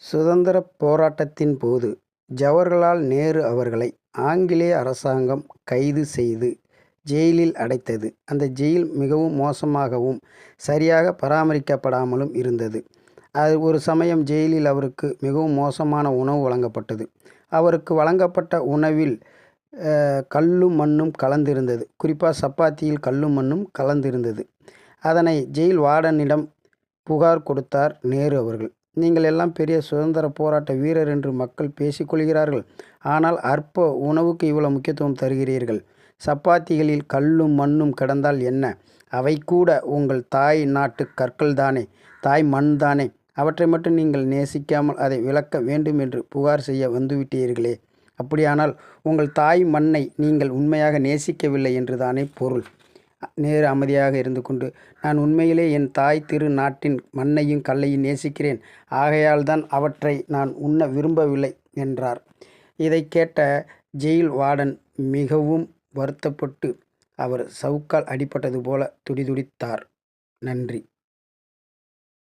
சுதந்திரப் போராட்டத்தின் போது ஜவஹர்லால் நேரு அவர்களை ஆங்கிலேய அரசாங்கம் கைது செய்து ஜெயிலில் அடைத்தது. அந்த ஜெயில் மிகவும் மோசமாகவும் சரியாக பராமரிக்கப்படாமலும் இருந்தது. ஒரு சமயம் ஜெயிலில் அவருக்கு மிகவும் மோசமான உணவு வழங்கப்பட்டது. அவருக்கு வழங்கப்பட்ட உணவில் கல்லும் மண்ணும் கலந்திருந்தது. குறிப்பாக சப்பாத்தியில் கல்லும் மண்ணும் கலந்திருந்தது. அதனை ஜெயில் வார்டனிடம் புகார் கொடுத்தார் நேரு அவர்கள். நீங்கள் எல்லாம் பெரிய சுதந்திர போராட்ட வீரர் என்று மக்கள் பேசிக்கொள்கிறார்கள். ஆனால் அற்ப உணவுக்கு இவ்வளவு முக்கியத்துவம் தருகிறீர்கள். சப்பாத்திகளில் கல்லும் மண்ணும் கிடந்தால் என்ன? அவை கூட உங்கள் தாய் நாட்டு கற்கள் தானே, தாய் மண் தானே. அவற்றை மட்டும் நீங்கள் நேசிக்காமல் அதை விளக்க வேண்டும் என்று புகார் செய்ய வந்துவிட்டீர்களே. அப்படியானால் உங்கள் தாய் மண்ணை நீங்கள் உண்மையாக நேசிக்கவில்லை என்று தானே பொருள். நேரு அமைதியாக இருந்து கொண்டு, நான் உண்மையிலே என் தாய் திரு நாட்டின் மண்ணையும் கல்லையும் நேசிக்கிறேன். ஆகையால் தான் அவற்றை நான் உண்ண விரும்பவில்லை என்றார். இதை கேட்ட ஜெயில் வார்டன் மிகவும் வருத்தப்பட்டு அவர் சவுக்கால் அடிபட்டது போல துடிதுடித்தார். நன்றி.